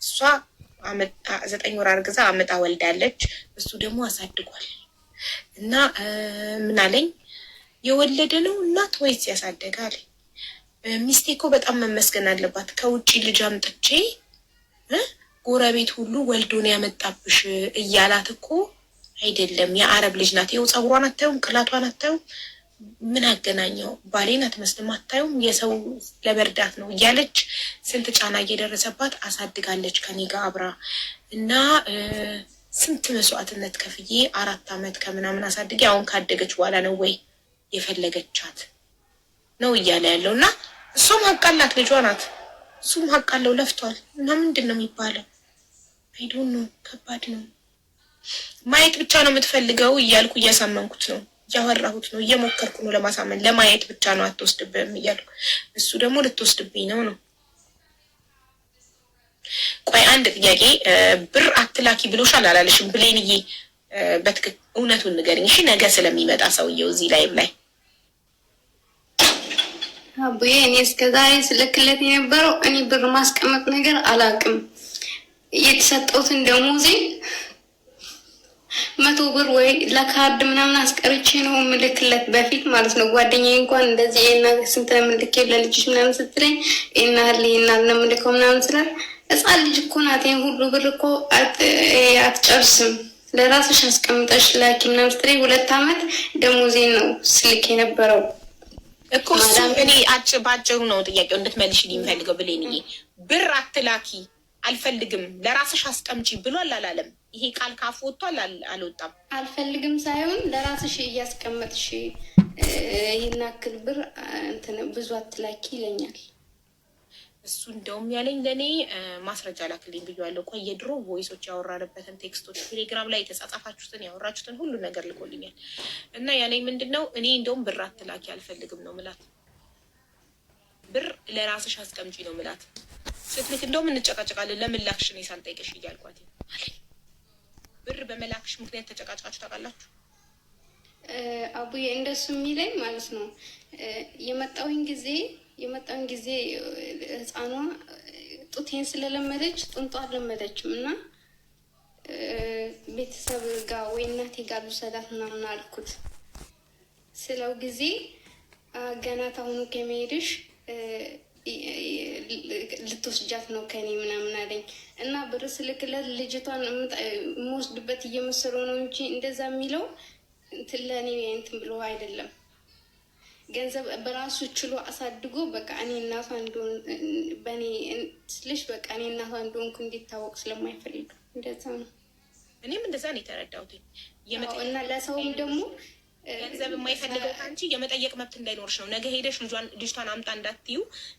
እሷ 9 ወር አርግዛ አመጣ ወልዳለች። እሱ ደግሞ አሳድጓል። እና ምን አለኝ የወለደ ነው እናት ወይስ ያሳደጋል? ሚስቴ እኮ በጣም መመስገን አለባት። ከውጭ ልጅ አምጥቼ ጎረቤት ሁሉ ወልዶን ያመጣብሽ እያላት እኮ አይደለም የአረብ ልጅ ናት። ይኸው ፀጉሯን አታዩም? ቅላቷን አታዩም? ምን አገናኘው? ባሌን አትመስልም? አታዩም? የሰው ለመርዳት ነው እያለች ስንት ጫና እየደረሰባት አሳድጋለች ከኔ ጋር አብራ እና ስንት መስዋዕትነት ከፍዬ 4 አመት ከምናምን አሳድጌ አሁን ካደገች በኋላ ነው ወይ የፈለገቻት ነው እያለ ያለው እና እሷም ሀቅ አላት፣ ልጇ ናት። እሱም ሀቅ አለው፣ ለፍቷል። እና ምንድን ነው የሚባለው? አይዶን ነው። ከባድ ነው። ማየት ብቻ ነው የምትፈልገው እያልኩ እያሳመንኩት ነው፣ እያወራሁት ነው፣ እየሞከርኩ ነው ለማሳመን። ለማየት ብቻ ነው አትወስድብህም እያልኩ፣ እሱ ደግሞ ልትወስድብኝ ነው ነው። ቆይ አንድ ጥያቄ፣ ብር አትላኪ ብሎሻል አላለሽም? ብሌንዬ በትክክል እውነቱን ንገሪኝ እሺ፣ ነገ ስለሚመጣ ሰውየው እዚህ ላይቭ ላይ አቡዬ እኔ እስከዛሬ ስልክለት የነበረው እኔ ብር ማስቀመጥ ነገር አላውቅም። የተሰጠውትን ደሞዜ 100 ብር ወይ ለካርድ ምናምን አስቀርቼ ነው ምልክለት በፊት ማለት ነው። ጓደኛዬ እንኳን እንደዚህ እና ስንት ነው ምልክ ለልጅሽ ምናምን ስትለኝ እና ነው ምልከው ምናምን ስላል ህፃን ልጅ እኮ ናት። ይሄን ሁሉ ብር እኮ አትጨርስም። ለራስሽ አስቀምጠሽ ላኪ ምናምን ስትለኝ 2 አመት ደሞዜን ነው ስልክ የነበረው እኮ እሱ። እኔ ባጭሩ ነው ጥያቄው እንድትመልሽልኝ የሚፈልገው። ብሌንዬ ብር አትላኪ አልፈልግም ለራስሽ አስቀምጪ ብሏል አላለም? ይሄ ቃል ካፍ ወጥቷል አልወጣም? አልፈልግም ሳይሆን ለራስሽ እያስቀመጥሽ ይሄን አክል ብር እንትን ብዙ አትላኪ ይለኛል። እሱ እንደውም ያለኝ ለእኔ ማስረጃ ላክልኝ ብያለሁ። ቆይ የድሮ ቮይሶች ያወራንበትን ቴክስቶች ቴሌግራም ላይ የተጻጻፋችሁትን ያወራችሁትን ሁሉ ነገር ልኮልኛል። እና ያለኝ ምንድን ነው እኔ እንደውም ብር አትላኪ አልፈልግም ነው ምላት። ብር ለራስሽ አስቀምጪ ነው ምላት። ስትልክ እንደውም እንጨቃጨቃለን። ለምን ላክሽ እኔ ሳልጠይቅሽ እያልኳት አለኝ። ብር በመላክሽ ምክንያት ተጨቃጭቃችሁ ታውቃላችሁ? አቡዬ እንደሱ የሚለኝ ማለት ነው የመጣውን ጊዜ ህፃኗ ጡቴን ስለለመደች ጡንጧ አልለመደችም እና ቤተሰብ ጋር ወይ እናቴ ጋር ልውሰዳት ምናምን አልኩት ስለው ጊዜ ገና ታሁኑ ከመሄድሽ ልትወስጃት ነው ከኔ ምናምን አለኝ እና ብር ስልክለት ልጅቷን የምወስድበት እየመሰለው ነው እንጂ እንደዛ የሚለው እንትን ለእኔ እንትን ብሎ አይደለም። ገንዘብ በራሱ ችሎ አሳድጎ በቃ እኔ እናቷ እንደሆን በእኔ ስልሽ በቃ እኔ እናቷ እንደሆንኩ እንዲታወቅ ስለማይፈልግ እንደዛ ነው። እኔም እንደዛ ነው የተረዳሁት። እና ለሰውም ደግሞ ገንዘብ የማይፈልገው አንቺ የመጠየቅ መብት እንዳይኖርሽ ነው። ነገ ሄደሽ ልጅቷን አምጣ እንዳትዩ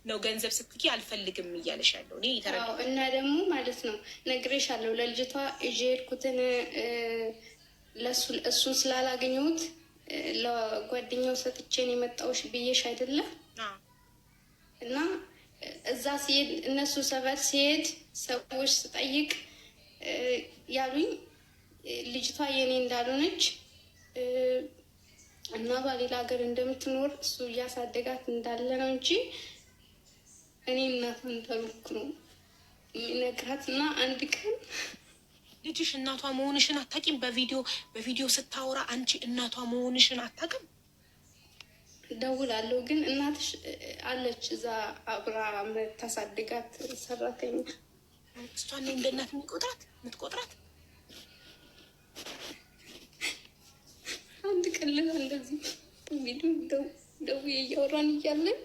ነው ገንዘብ ስትኪ አልፈልግም እያለሽ ያለው። እኔ የተረዳሁት እና ደግሞ ማለት ነው ነግሬሻለሁ፣ ለልጅቷ ይዤ ሄድኩትን እሱን ስላላገኘሁት ለጓደኛው ሰጥቼን የመጣውሽ ብዬሽ አይደለ? እና እዛ ሲሄድ እነሱ ሰፈር ሲሄድ ሰዎች ስጠይቅ ያሉኝ ልጅቷ የኔ እንዳልሆነች እናቷ ሌላ ሀገር እንደምትኖር እሱ እያሳደጋት እንዳለ ነው እንጂ እኔ እናቷ እንዳልኩ ነው የሚነግራት። እና አንድ ቀን ልጅሽ እናቷ መሆንሽን አታውቂም? በቪዲዮ ስታወራ አንቺ እናቷ መሆንሽን አታውቅም? ደውላለሁ ግን እናትሽ አለች እዛ አብራ የምታሳድጋት ሰራተኛ። እሷን እንደ እናት የምትቆጥራት አንድ ቀን ልን እንደዚህ ቪዲዮ ደውዬ እያወራን እያለን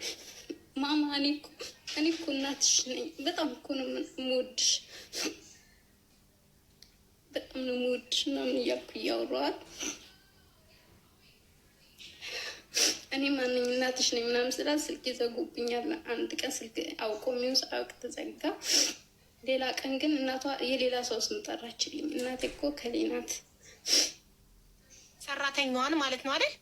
ማማ እኔ እኮ እናትሽ ነኝ፣ በጣም እኮ ነው የምወድሽ፣ በጣም ነው የምወድሽ ምናምን እያልኩ እያወራኋት እኔ ማንኝ እናትሽ ነኝ ምናምን ስላት ስልክ ይዘጉብኛል። አንድ ቀን ስልክ አውቆ የሚሆን ሳያውቅ ተዘጋ። ሌላ ቀን ግን እናቷ የሌላ ሰው ስም ጠራችልኝ። እናቴ እኮ ከሌ ናት። ሰራተኛዋን ማለት ነው አይደል?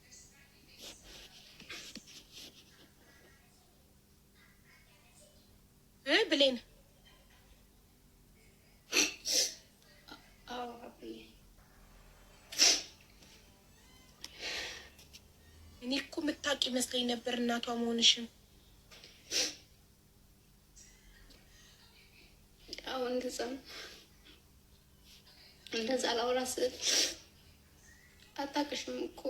ብሌን እኔ እኮ የምታውቂ መስለኝ ነበር እናቷ መሆንሽን። እንደዛ ላውራ ስል አታውቅሽም እኮ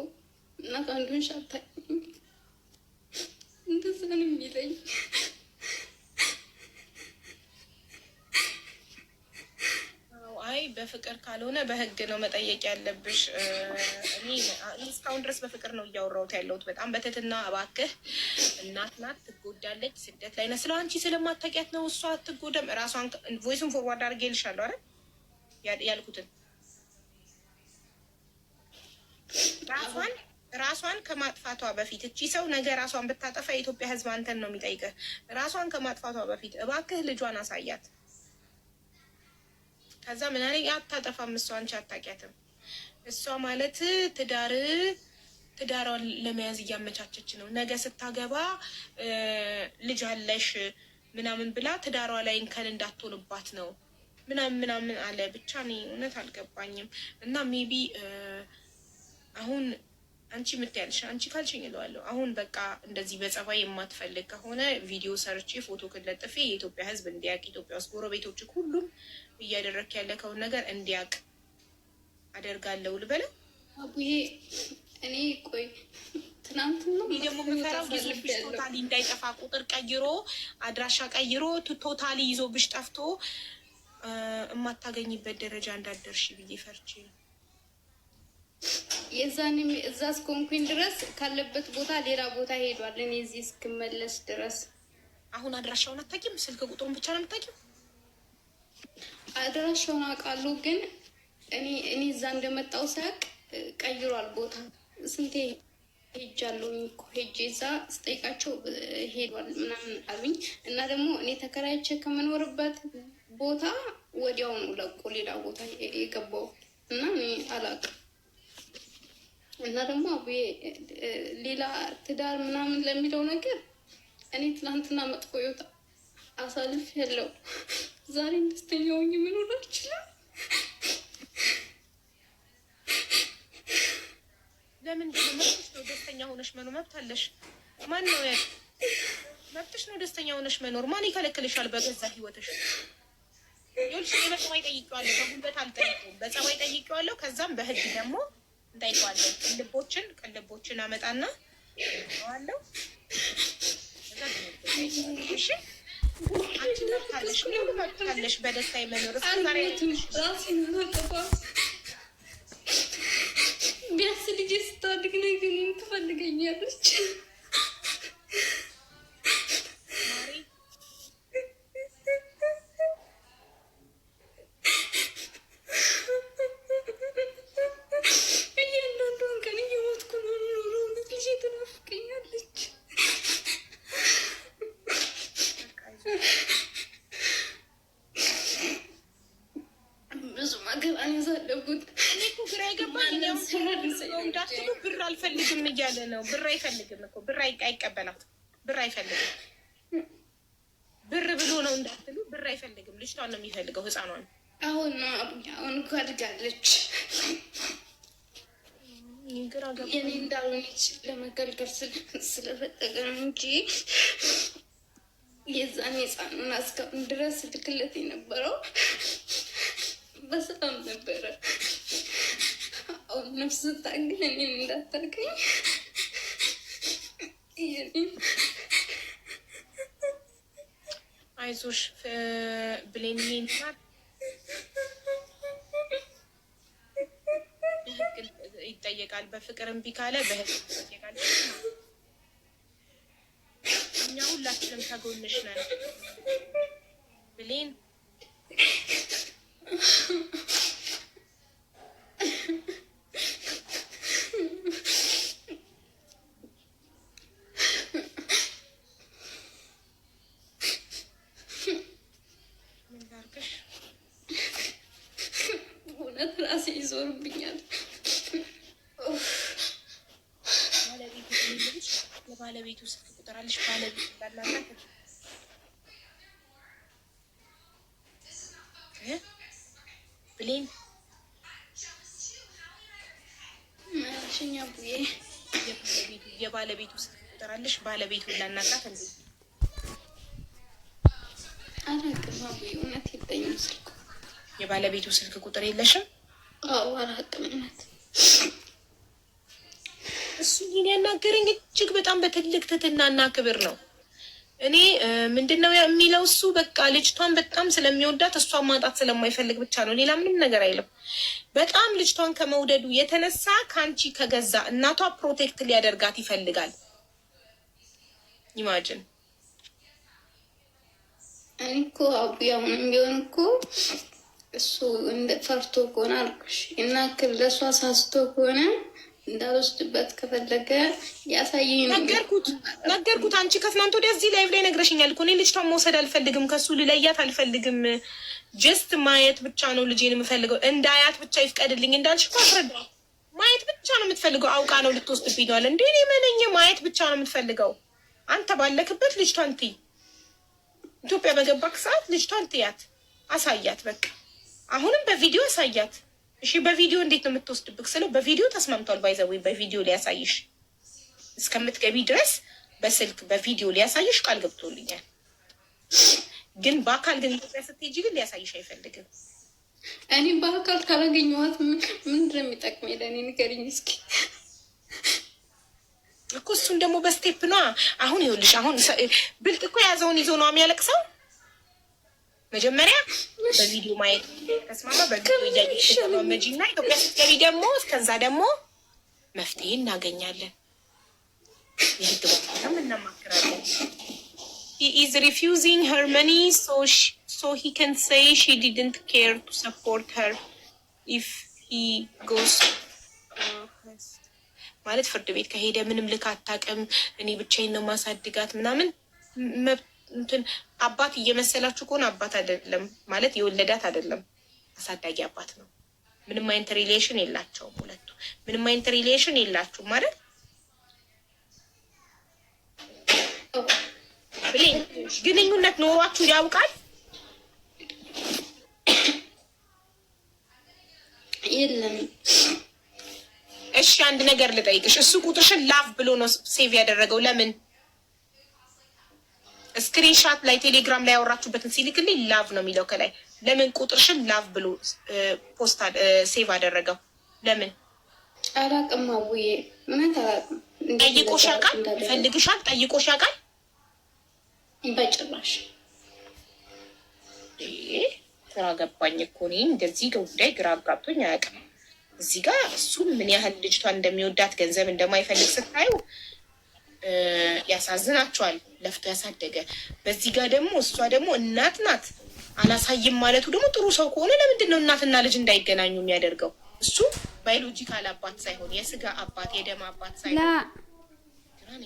እናት አንዱን ሻታኝ እንደዛ ነው የሚለኝ። አይ በፍቅር ካልሆነ በህግ ነው መጠየቅ ያለብሽ። እኔ እስካሁን ድረስ በፍቅር ነው እያወራሁት ያለሁት። በጣም በትህትና እባክህ፣ እናት ናት፣ ትጎዳለች፣ ስደት ላይ ነህ። ስለ አንቺ ስለማታውቂያት ነው እሷ አትጎዳም። ራሷን ቮይሱን ፎርዋርድ አድርጌልሻለሁ አይደል ያልኩትን ራሷን ከማጥፋቷ በፊት እቺ ሰው ነገ ራሷን ብታጠፋ የኢትዮጵያ ሕዝብ አንተን ነው የሚጠይቅህ። ራሷን ከማጥፋቷ በፊት እባክህ ልጇን አሳያት። ከዛ ምን አለኝ፣ አታጠፋም እሷ፣ አንቺ አታውቂያትም። እሷ ማለት ትዳሯን ለመያዝ እያመቻቸች ነው። ነገ ስታገባ ልጅ አለሽ ምናምን ብላ ትዳሯ ላይ እንከን እንዳትሆንባት ነው ምናምን አለ። ብቻ እኔ እውነት አልገባኝም። እና ሜቢ አሁን አንቺ የምትያልሽ አንቺ ካልሽኝ እለዋለሁ። አሁን በቃ እንደዚህ በጸባይ የማትፈልግ ከሆነ ቪዲዮ ሰርቼ ፎቶ ክለጥፌ የኢትዮጵያ ሕዝብ እንዲያውቅ፣ ኢትዮጵያ ውስጥ ጎረቤቶች ሁሉም እያደረክ ያለከውን ነገር እንዲያውቅ አደርጋለሁ ልበለው። አቡዬ እኔ ቆይ ትናንትና ደግሞ የምፈራው ይዞብሽ ቶታሊ እንዳይጠፋ ቁጥር ቀይሮ አድራሻ ቀይሮ ቶታሊ ይዞብሽ ጠፍቶ የማታገኝበት ደረጃ እንዳደርሽ ብዬ ፈርቼ ነው። የዛኔም እዛ እስከሆንኩኝ ድረስ ካለበት ቦታ ሌላ ቦታ ሄዷል። እኔ እዚህ እስክመለስ ድረስ አሁን አድራሻውን አታውቂም? ስልክ ቁጥሩን ብቻ ነው የምታውቂው? አድራሻውን አውቃለሁ፣ ግን እኔ እዛ እንደመጣው ሳቅ ቀይሯል ቦታ። ስንቴ ሄጃለሁኝ እኮ ሄጄ እዛ ስጠይቃቸው ሄዷል ምናምን አሉኝ። እና ደግሞ እኔ ተከራይቼ ከምኖርበት ቦታ ወዲያው ነው ለቆ ሌላ ቦታ የገባው እና እኔ አላውቅም። እና ደግሞ አቡዬ ሌላ ትዳር ምናምን ለሚለው ነገር እኔ ትናንትና መጥፎ ህይወት አሳልፍ ያለው ዛሬ ደስተኛ ሆኜ መኖር አልችልም። ለምን መብትሽ ነው ደስተኛ ሆነሽ መኖር መብት አለሽ። ማን ነው መብትሽ ነው ደስተኛ ሆነሽ መኖር። ማን ይከለክልሻል? በገዛ ህይወትሽ ይኸውልሽ፣ እኔ በጸባይ ጠይቄዋለሁ፣ በጉልበት አልጠይቀውም። በጸባይ ጠይቄዋለሁ። ከዛም በህግ ደግሞ እንጠይቀዋለን። ቅልቦችን አመጣና ዋለው እሺ፣ አንቺ መብታለሽ፣ ሁሉ መብታለሽ በደስታ የመኖር ቢያንስ ልጄ ስታድግ ነው ግን ትፈልገኛለች። እንዳትሉ ብር አልፈልግም እያለ ነው። ብር አይፈልግም እኮ ብር አይቀበላት። ብር አይፈልግም። ብር ብሎ ነው እንዳትሉ። ብር አይፈልግም። ልጅቷን ነው የሚፈልገው፣ ህፃኗን። አሁን እኮ አድጋለች። የኔ እንዳልሆነች ለመገልገል ስለፈጠገ ነው እንጂ የዛን ህፃኑን እስካሁን ድረስ ልክለት የነበረው በሰላም ነበረ። አሁን ነፍስ ስታግል እኔን እንዳታርገኝ አይዞሽ ብሌን ይንታል። በህግ ይጠየቃል። በፍቅር እምቢ ካለ በህግ ይጠየቃል። እኛ ሁላችንም ከጎንሽ ነን ብሌን። እውነት ራሴ ይዞርብኛል። ባለቤቱ ስልክ ቁጥር አለሽ? ባለቤቱ ባላላት ብሌን ሽኛ ቡዬ የባለቤቱ ስልክ ቁጥር አለሽ? ባለቤቱ ላናግራት እንዴ? አላውቅም አቡዬ፣ እውነት የለኝም ስልክ። የባለቤቱ ስልክ ቁጥር የለሽም? አዎ አላውቅም። እሱ ይህን ያናገረኝ እጅግ በጣም በትልቅ ትህትናና ክብር ነው። እኔ ምንድነው የሚለው እሱ በቃ ልጅቷን በጣም ስለሚወዳት እሷን ማጣት ስለማይፈልግ ብቻ ነው፣ ሌላ ምንም ነገር አይልም። በጣም ልጅቷን ከመውደዱ የተነሳ ከአንቺ ከገዛ እናቷ ፕሮቴክት ሊያደርጋት ይፈልጋል። ኢማጅን እኔ እኮ አቡዬ አሁንም ቢሆን እኮ እሱ ፈርቶ ከሆነ አልኩሽ እና ለእሷ ሳስቶ ከሆነ እንዳልወስድበት ከፈለገ ያሳየኝ። ነገርኩት። አንቺ ከትናንት ወዲያ እዚህ ላይቭ ላይ ነግረሽኛል እኮ እኔ ልጅቷን መውሰድ አልፈልግም፣ ከሱ ልለያት አልፈልግም፣ ጀስት ማየት ብቻ ነው ልጄን የምፈልገው፣ እንዳያት ብቻ ይፍቀድልኝ እንዳልሽ እኮ አስረዳ። ማየት ብቻ ነው የምትፈልገው፣ አውቃ ነው ልትወስድብኝ ነዋል እንዴ? እኔ መነኝ ማየት ብቻ ነው የምትፈልገው። አንተ ባለክበት ልጅቷን ትይ። ኢትዮጵያ በገባክ ሰዓት ልጅቷን ትያት፣ አሳያት። በቃ አሁንም በቪዲዮ አሳያት። እሺ በቪዲዮ እንዴት ነው የምትወስድብክ ስለው በቪዲዮ ተስማምቷል። ባይዘዌ በቪዲዮ ሊያሳይሽ እስከምትገቢ ድረስ በስልክ በቪዲዮ ሊያሳይሽ ቃል ገብቶልኛል። ግን በአካል ግን ኢትዮጵያ ስትሄጂ ግን ሊያሳይሽ አይፈልግም። እኔ በአካል ካላገኘኋት ምንድን ነው የሚጠቅመኝ? ለእኔ ንገሪኝ እስኪ እኮ። እሱን ደግሞ በስቴፕ ነዋ። አሁን ይኸውልሽ፣ አሁን ብልጥ እኮ የያዘውን ይዞ ነው የሚያለቅሰው። መጀመሪያ በቪዲዮ ማየት ተስማማ። በቪዲዮ እያየሽ መጂና ኢትዮጵያ ስትገቢ ደግሞ እስከዛ ደግሞ መፍትሄ እናገኛለን። የህግ ባለሙያም እናማክራለን። He is refusing her money so he can say she didn't care to support her if he goes ማለት ፍርድ ቤት ከሄደ ምንም ልክ አታውቅም፣ እኔ ብቻዬን ነው ማሳድጋት ምናምን እንትን አባት እየመሰላችሁ ከሆነ አባት አይደለም ማለት የወለዳት አይደለም፣ አሳዳጊ አባት ነው። ምንም አይነት ሪሌሽን የላቸውም ሁለቱ፣ ምንም አይነት ሪሌሽን የላችሁም ማለት ብሌን። ግንኙነት ኖሯችሁ ያውቃል? የለም። እሺ አንድ ነገር ልጠይቅሽ፣ እሱ ቁጥርሽን ላቭ ብሎ ነው ሴቭ ያደረገው። ለምን? ስክሪንሻት ላይ ቴሌግራም ላይ ያወራችሁበትን ሲልክልኝ ላቭ ነው የሚለው ከላይ። ለምን ቁጥርሽን ላቭ ብሎ ፖስት ሴቭ አደረገው? ለምን? አላውቅም አቡዬ፣ እውነት አላውቅም። ጠይቆሽ ያውቃል? ይፈልግሻል? ጠይቆሽ ያውቃል? በጭራሽ። ግራ ገባኝ እኮ እኔ እንደዚህ ጉዳይ ግራ አጋብቶኝ አያውቅም። እዚህ ጋር እሱም ምን ያህል ልጅቷን እንደሚወዳት ገንዘብ እንደማይፈልግ ስታዩ ያሳዝናቸዋል። ለፍቶ ያሳደገ። በዚህ ጋር ደግሞ እሷ ደግሞ እናት ናት። አላሳይም ማለቱ ደግሞ ጥሩ ሰው ከሆነ ለምንድን ነው እናትና ልጅ እንዳይገናኙ የሚያደርገው? እሱ ባዮሎጂካል አባት ሳይሆን የስጋ አባት የደም አባት ሳይሆን